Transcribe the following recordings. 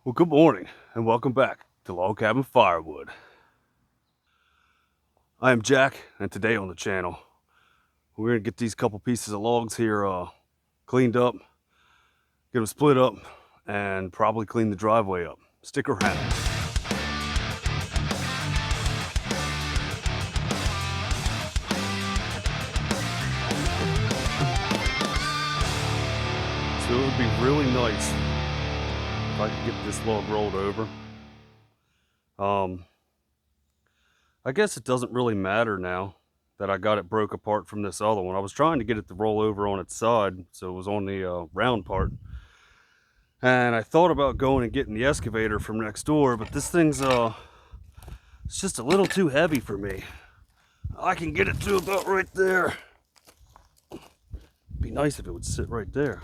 Well, good morning and welcome back to Log Cabin Firewood. I am Jack, and today on the channel, we're going to get these couple pieces of logs here cleaned up, get them split up, and probably clean the driveway up. Stick around. So it would be really nice if I could get this log rolled over. I guess it doesn't really matter now that I got it broke apart from this other one. I was trying to get it to roll over on its side, so it was on the round part. And I thought about going and getting the excavator from next door, but this thing's it's just a little too heavy for me. I can get it to about right there. It'd be nice if it would sit right there.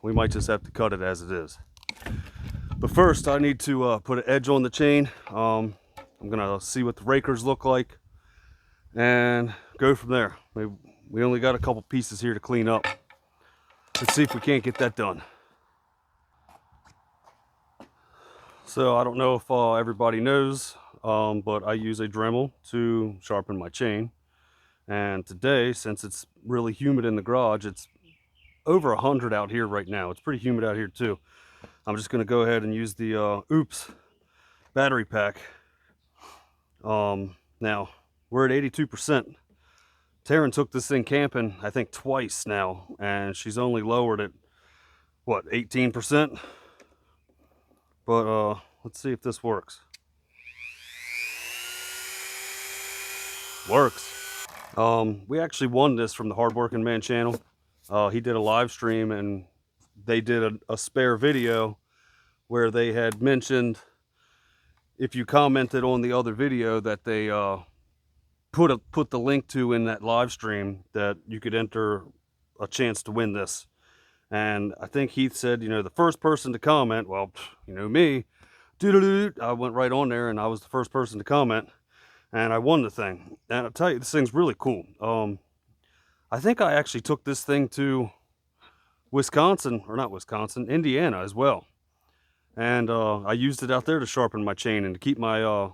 We might just have to cut it as it is. But first, I need to put an edge on the chain. I'm gonna see what the rakers look like and go from there. We only got a couple pieces here to clean up. Let's see if we can't get that done. So I don't know if everybody knows, but I use a Dremel to sharpen my chain. And today, since it's really humid in the garage, it's over 100 out here right now. It's pretty humid out here too. I'm just gonna go ahead and use the Oupes battery pack. Now we're at 82%. Taryn took this thing camping, I think twice now, and she's only lowered it, what, 18%? But let's see if this works. Works. We actually won this from the Hardworking Man channel. He did a live stream and they did a spare video where they had mentioned if you commented on the other video that they put the link to in that live stream, that you could enter a chance to win this. And I think Heath said, you know, the first person to comment, well, you know me, I went right on there and I was the first person to comment and I won the thing. And I'll tell you, this thing's really cool. I think I actually took this thing to Indiana as well. And I used it out there to sharpen my chain and to keep my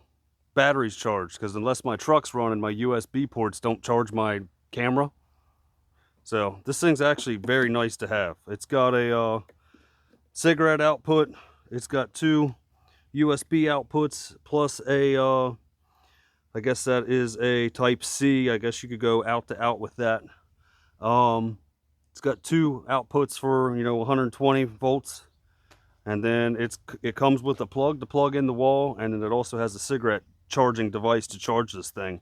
batteries charged, because unless my truck's running, my USB ports don't charge my camera. So this thing's actually very nice to have. It's got a cigarette output. It's got two USB outputs plus a, I guess that is a type C. I guess you could go out to out with that. It's got two outputs for, you know, 120 volts. And then it comes with a plug to plug in the wall, and then it also has a cigarette charging device to charge this thing.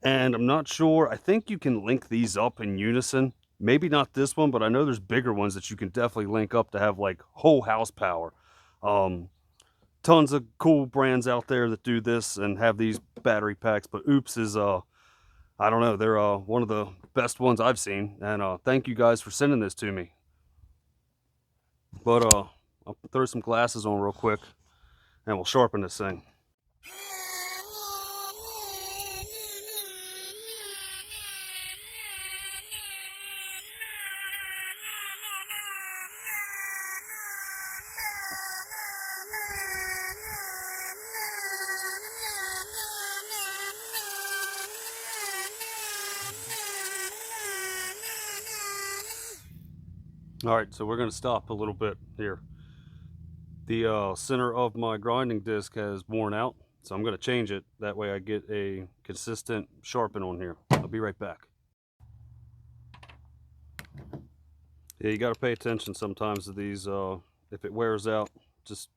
And I'm not sure, I think you can link these up in unison. Maybe not this one, but I know there's bigger ones that you can definitely link up to have like whole house power. Tons of cool brands out there that do this and have these battery packs, but Oupes is I don't know, they're one of the best ones I've seen. And thank you guys for sending this to me. But I'll throw some glasses on real quick and we'll sharpen this thing. All right, so we're going to stop a little bit here. The center of my grinding disc has worn out, so I'm going to change it. That way I get a consistent sharpen on here. I'll be right back. Yeah, you got to pay attention sometimes to these. If it wears out, just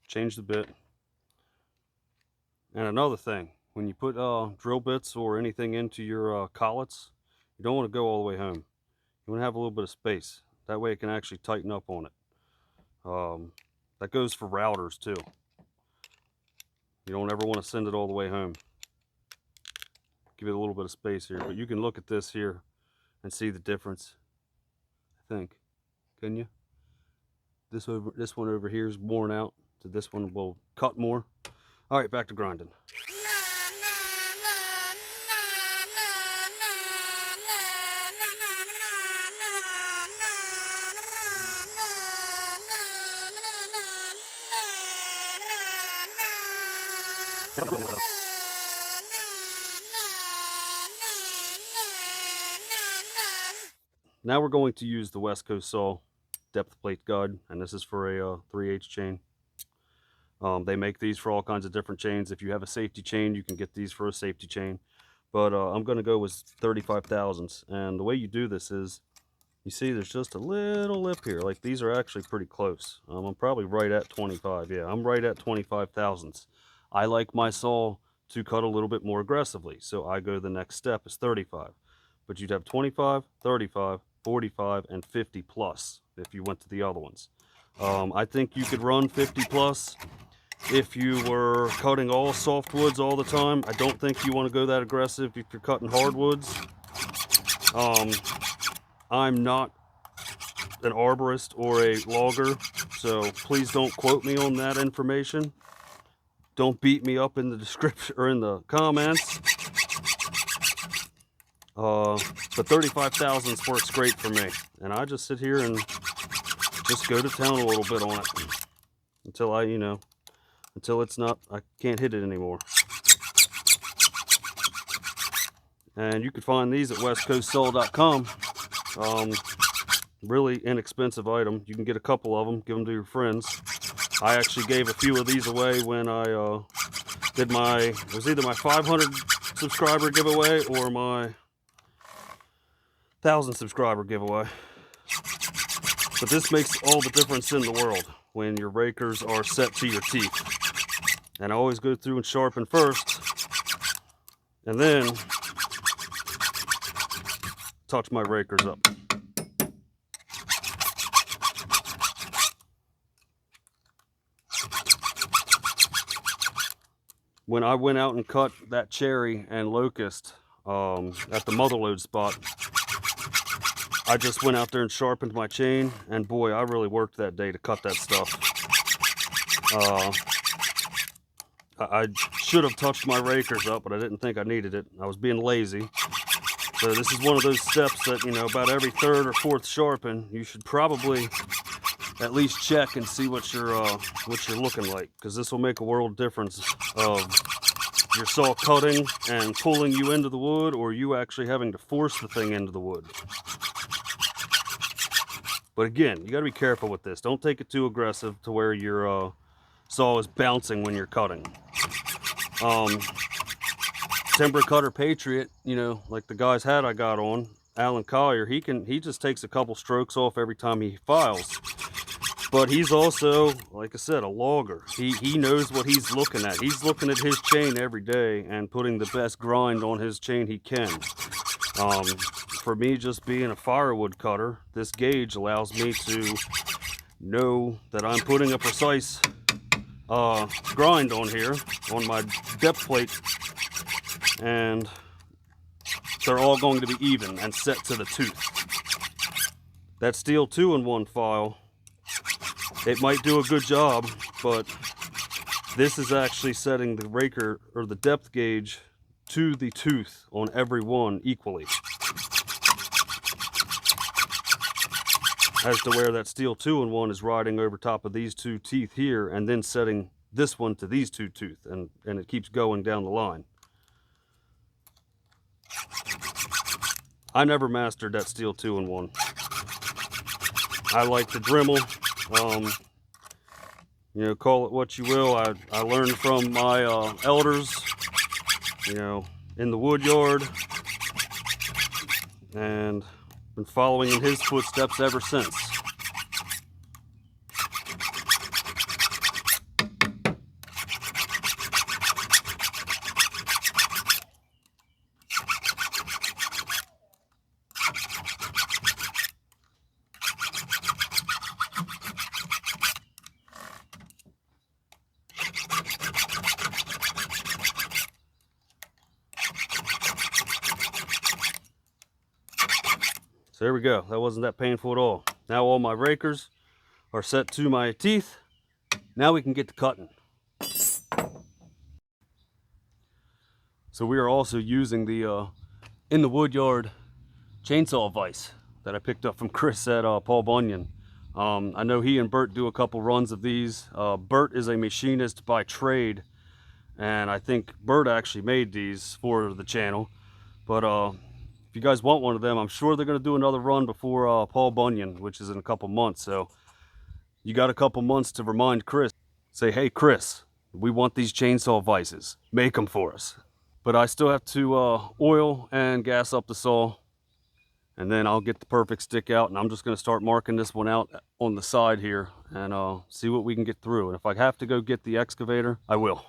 change the bit. And another thing, when you put drill bits or anything into your collets, you don't want to go all the way home. You want to have a little bit of space. That way it can actually tighten up on it. That goes for routers too. You don't ever want to send it all the way home. Give it a little bit of space here, but you can look at this here and see the difference. I think, can you? This one over here is worn out, so this one will cut more. All right, back to grinding. Now we're going to use the West Coast Saw depth plate guide, and this is for a 3/8 chain. They make these for all kinds of different chains. If you have a safety chain, you can get these for a safety chain. But I'm going to go with 35 thousandths. And the way you do this is, you see there's just a little lip here. Like, these are actually pretty close. I'm probably right at 25. Yeah, I'm right at 25 thousandths. I like my saw to cut a little bit more aggressively, so I go the next step is 35. But you'd have 25, 35, 45, and 50 plus if you went to the other ones. I think you could run 50 plus if you were cutting all softwoods all the time. I don't think you want to go that aggressive if you're cutting hardwoods. I'm not an arborist or a logger, so please don't quote me on that information. Don't beat me up in the description or in the comments. But 35 thousandths works great for me, and I just sit here and just go to town a little bit on it until I, until it's not, I can't hit it anymore. And you can find these at westcoastsaw.com. Really inexpensive item. You can get a couple of them, give them to your friends. I actually gave a few of these away when I did it was either my 500 subscriber giveaway or my 1,000 subscriber giveaway. But this makes all the difference in the world when your rakers are set to your teeth. And I always go through and sharpen first, and then touch my rakers up. When I went out and cut that cherry and locust at the motherlode spot, I just went out there and sharpened my chain, and boy, I really worked that day to cut that stuff. I should have touched my rakers up, but I didn't think I needed it. I was being lazy. So this is one of those steps that, about every third or fourth sharpen, you should probably at least check and see what you're looking like, because this will make a world difference of your saw cutting and pulling you into the wood, or you actually having to force the thing into the wood. But again, you got to be careful with this. Don't take it too aggressive to where your saw is bouncing when you're cutting. Timber Cutter Patriot, like the guy's hat I got on, Alan Collier, he just takes a couple strokes off every time he files. But he's also, like I said, a logger. He knows what he's looking at. He's looking at his chain every day and putting the best grind on his chain he can. For me, just being a firewood cutter, this gauge allows me to know that I'm putting a precise grind on here, on my depth plate, and they're all going to be even and set to the tooth. That Stihl 2-in-1 file, it might do a good job, but this is actually setting the raker or the depth gauge to the tooth on every one equally. As to where that Stihl 2-in-1 is riding over top of these two teeth here and then setting this one to these two teeth, and it keeps going down the line. I never mastered that Stihl 2-in-1. I like the Dremel. Call it what you will. I learned from my elders, in the wood yard, and been following in his footsteps ever since. So there we go. That wasn't that painful at all. Now all my rakers are set to my teeth. Now we can get to cutting. So we are also using the in the wood yard chainsaw vise that I picked up from Chris at Paul Bunyan. I know he and Bert do a couple runs of these. Bert is a machinist by trade, and I think Bert actually made these for the channel. But if you guys want one of them, I'm sure they're going to do another run before Paul Bunyan, which is in a couple months. So you got a couple months to remind Chris. Say, hey Chris, we want these chainsaw vices. Make them for us. But I still have to oil and gas up the saw, and then I'll get the perfect stick out, and I'm just going to start marking this one out on the side here and see what we can get through. And if I have to go get the excavator, I will.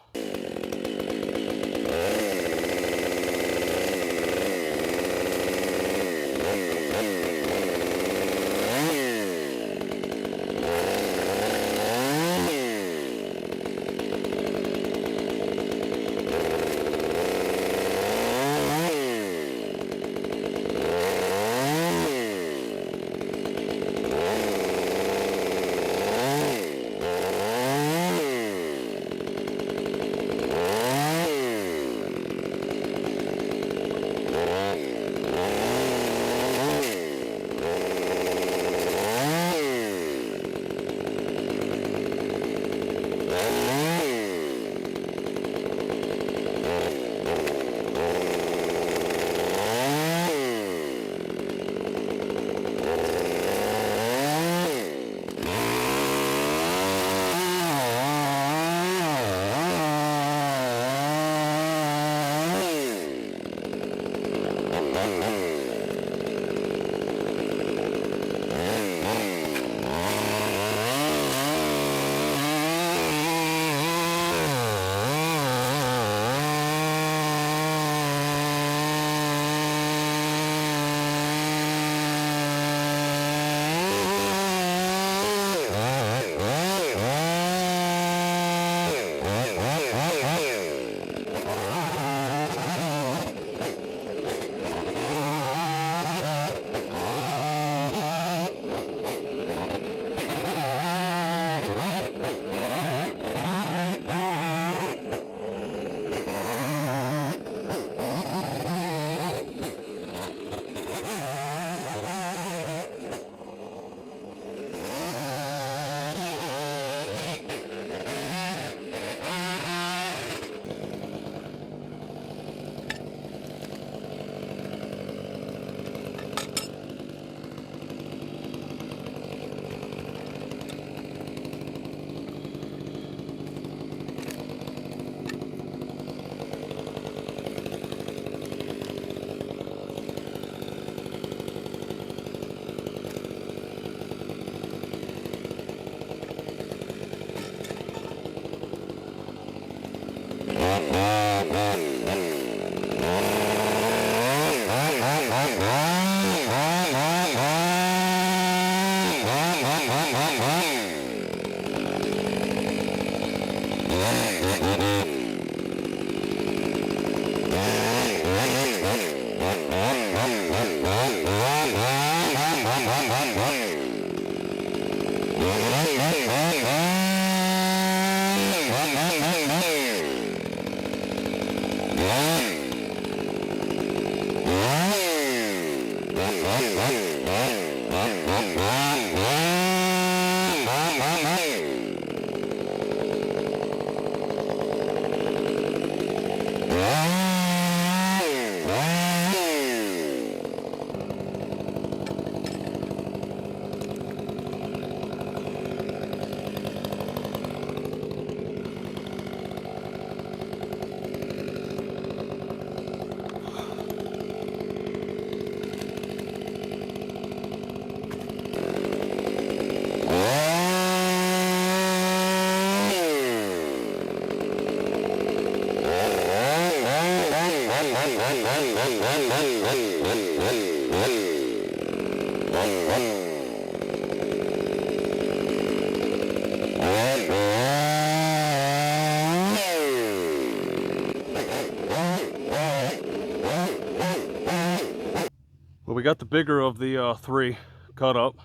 Well, we got the bigger of the three cut up.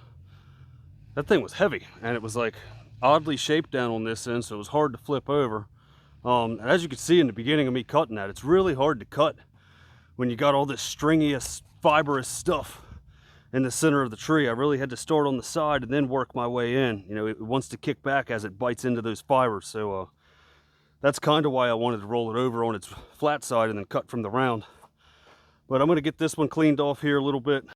That thing was heavy, and it was like oddly shaped down on this end, so it was hard to flip over. And as you can see in the beginning of me cutting that, it's really hard to cut when you got all this stringiest, fibrous stuff in the center of the tree. I really had to start on the side and then work my way in. You know, it wants to kick back as it bites into those fibers. So That's kind of why I wanted to roll it over on its flat side and then cut from the round. But I'm going to get this one cleaned off here a little bit.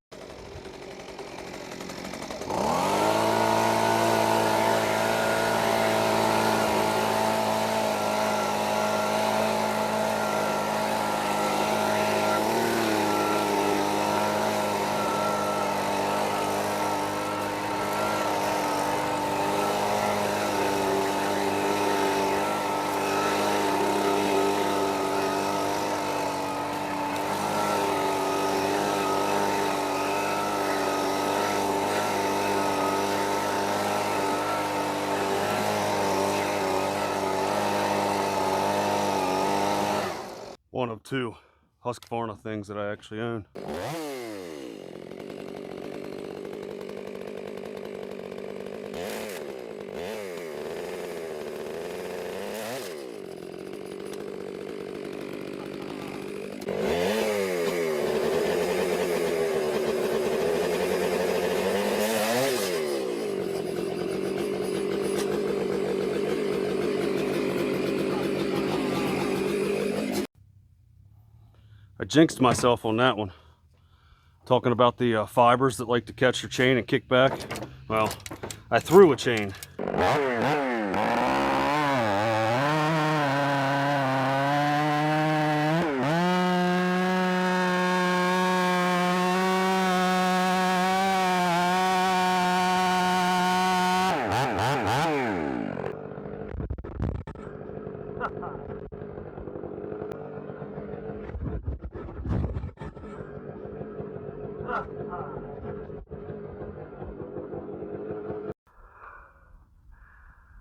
One of two Husqvarna things that I actually own. I jinxed myself on that one. Talking about the fibers that like to catch your chain and kick back. Well, I threw a chain.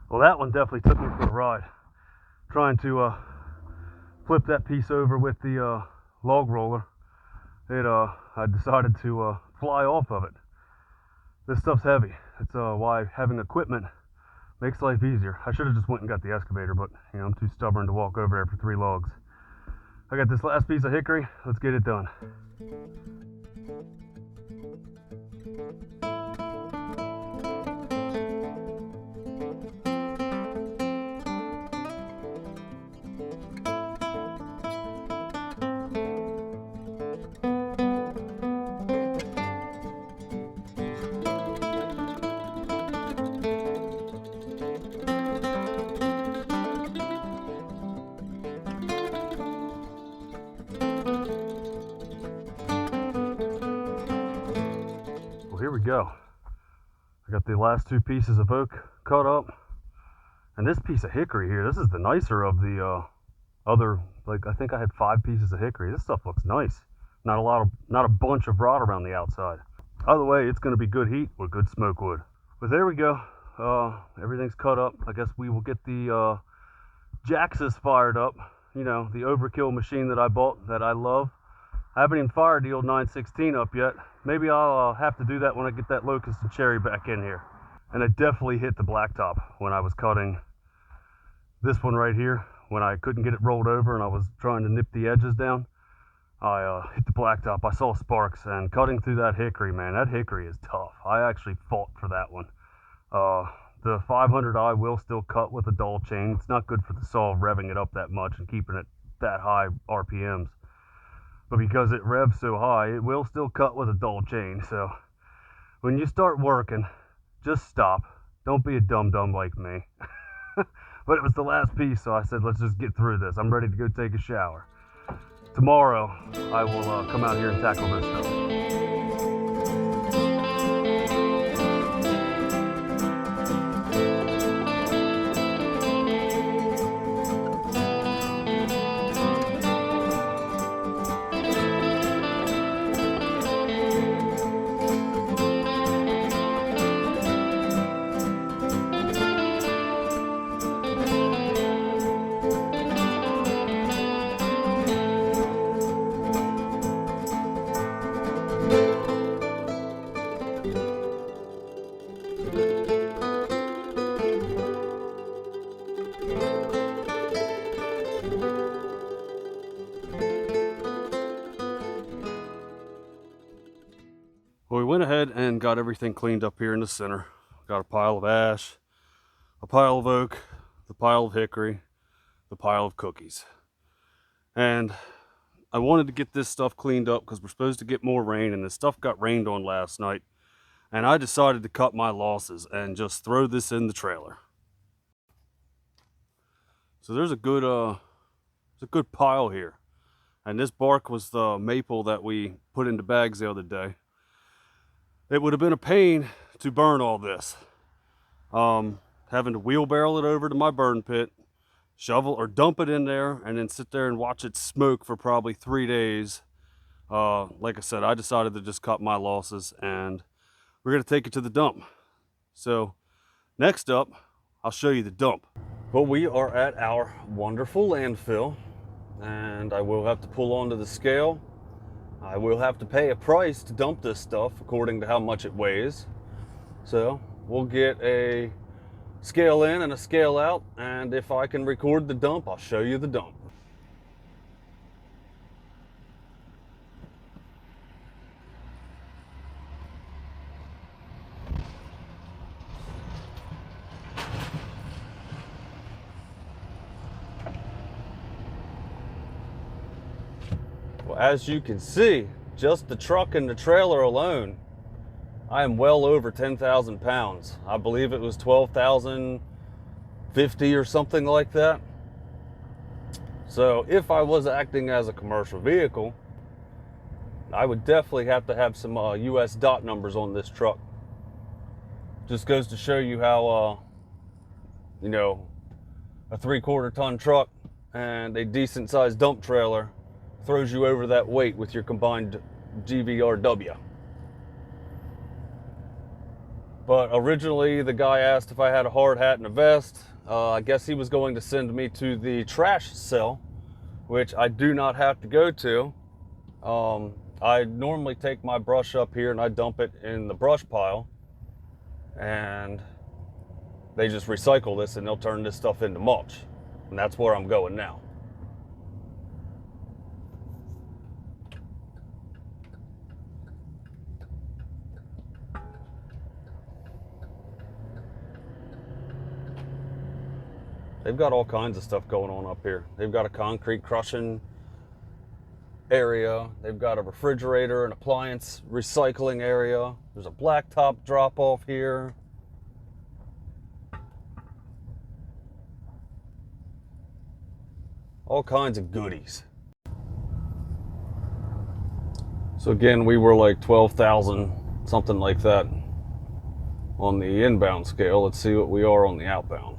Well, that one definitely took me for a ride. Trying to flip that piece over with the log roller. I decided to fly off of it. This stuff's heavy. It's why having equipment makes life easier. I should have just went and got the excavator, but you know, I'm too stubborn to walk over there for 3 logs. I got this last piece of hickory. Let's get it done. Here we go. I got the last 2 pieces of oak cut up, and this piece of hickory here, this is the nicer of the other, like I think I had 5 pieces of hickory. This stuff looks nice. Not a bunch of rot around the outside. Either way, it's going to be good heat with good smoke wood. But there we go. Everything's cut up. I guess we will get the Axis fired up. You know, the overkill machine that I bought that I love. I haven't even fired the old 916 up yet. Maybe I'll have to do that when I get that locust and cherry back in here. And I definitely hit the blacktop when I was cutting this one right here. When I couldn't get it rolled over and I was trying to nip the edges down, I hit the blacktop. I saw sparks, and cutting through that hickory, man, that hickory is tough. I actually fought for that one. The 500i will still cut with a dull chain. It's not good for the saw revving it up that much and keeping it that high RPMs. But because it revs so high, it will still cut with a dull chain. So when you start working, just stop. Don't be a dum-dum like me. But it was the last piece, so I said, let's just get through this. I'm ready to go take a shower. Tomorrow, I will come out here and tackle this stuff. Well, we went ahead and got everything cleaned up here in the center. Got a pile of ash, a pile of oak, the pile of hickory, the pile of cookies. And I wanted to get this stuff cleaned up because we're supposed to get more rain, and this stuff got rained on last night. And I decided to cut my losses and just throw this in the trailer. So there's a good pile here. And this bark was the maple that we put into bags the other day. It would have been a pain to burn all this. Having to wheelbarrow it over to my burn pit, shovel or dump it in there, and then sit there and watch it smoke for probably 3 days. Like I said, I decided to just cut my losses, and we're gonna take it to the dump. So next up, I'll show you the dump. Well, we are at our wonderful landfill, and I will have to pull onto the scale. I will have to pay a price to dump this stuff according to how much it weighs. So we'll get a scale in and a scale out, and if I can record the dump, I'll show you the dump. Well, as you can see, just the truck and the trailer alone, I am well over 10,000 pounds. I believe it was 12,050 or something like that. So if I was acting as a commercial vehicle, I would definitely have to have some US dot numbers on this truck. Just goes to show you how, you know, a 3/4 ton truck and a decent sized dump trailer throws you over that weight with your combined GVRW. But originally the guy asked if I had a hard hat and a vest. I guess he was going to send me to the trash cell, which I do not have to go to. I normally take my brush up here and I dump it in the brush pile, and they just recycle this and they'll turn this stuff into mulch. And that's where I'm going now. They've got all kinds of stuff going on up here. They've got a concrete crushing area. They've got a refrigerator, an appliance recycling area. There's a blacktop drop off here. All kinds of goodies. So again, we were like 12,000, something like that on the inbound scale. Let's see what we are on the outbound.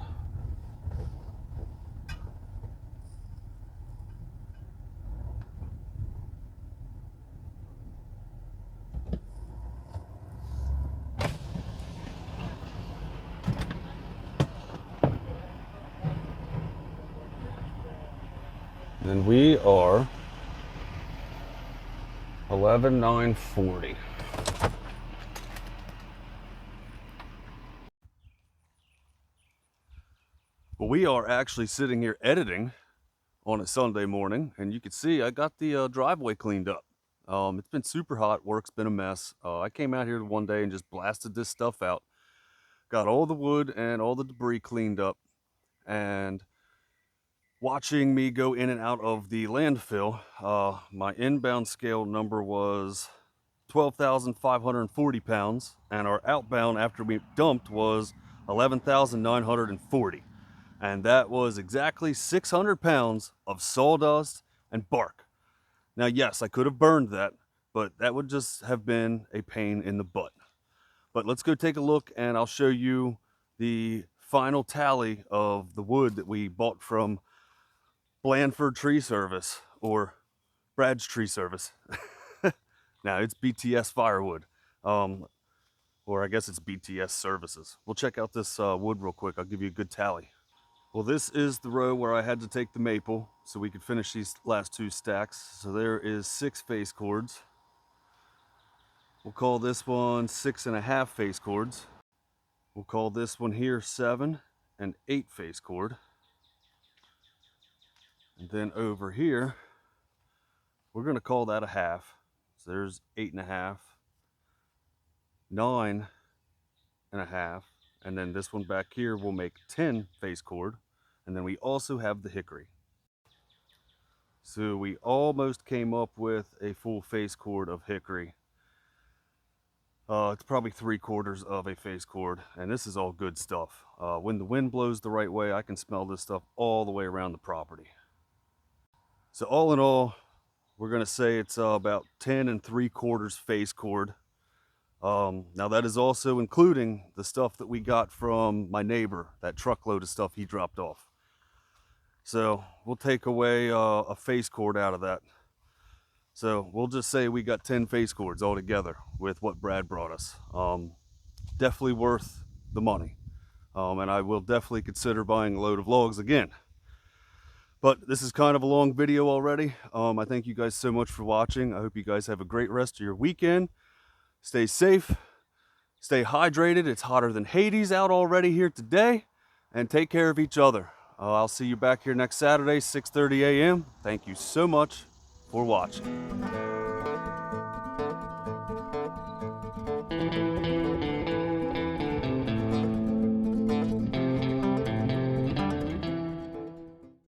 And we are 11,940. Well, we are actually sitting here editing on a Sunday morning, and you can see I got the driveway cleaned up. It's been super hot, work's been a mess. I came out here one day and just blasted this stuff out. Got all the wood and all the debris cleaned up, and watching me go in and out of the landfill, my inbound scale number was 12,540 pounds, and our outbound after we dumped was 11,940. And that was exactly 600 pounds of sawdust and bark. Now, yes, I could have burned that, but that would just have been a pain in the butt. But let's go take a look, and I'll show you the final tally of the wood that we bought from Blandford Tree Service, or Brad's Tree Service. Now it's BTS Firewood, or I guess it's BTS Services. We'll check out this wood real quick. I'll give you a good tally. Well, this is the row where I had to take the maple so we could finish these last 2 stacks. So there is 6 face cords. We'll call this one 6.5 face cords. We'll call this one here 7 and 8 face cord. And then over here, we're going to call that a half. So there's 8.5, 9.5, and then this one back here will make 10 face cord, And then we also have the hickory. So we almost came up with a full face cord of hickory. It's probably 3/4 of a face cord, and this is all good stuff. When the wind blows the right way, I can smell this stuff all the way around the property. So all in all, we're gonna say it's about 10 3/4 face cord. Now that is also including the stuff that we got from my neighbor, that truckload of stuff he dropped off. So we'll take away a face cord out of that. So we'll just say we got 10 face cords all together with what Brad brought us. Definitely worth the money. And I will definitely consider buying a load of logs again. But this is kind of a long video already. I thank you guys so much for watching. I hope you guys have a great rest of your weekend. Stay safe, stay hydrated. It's hotter than Hades out already here today. And take care of each other. I'll see you back here next Saturday, 6:30 a.m. Thank you so much for watching.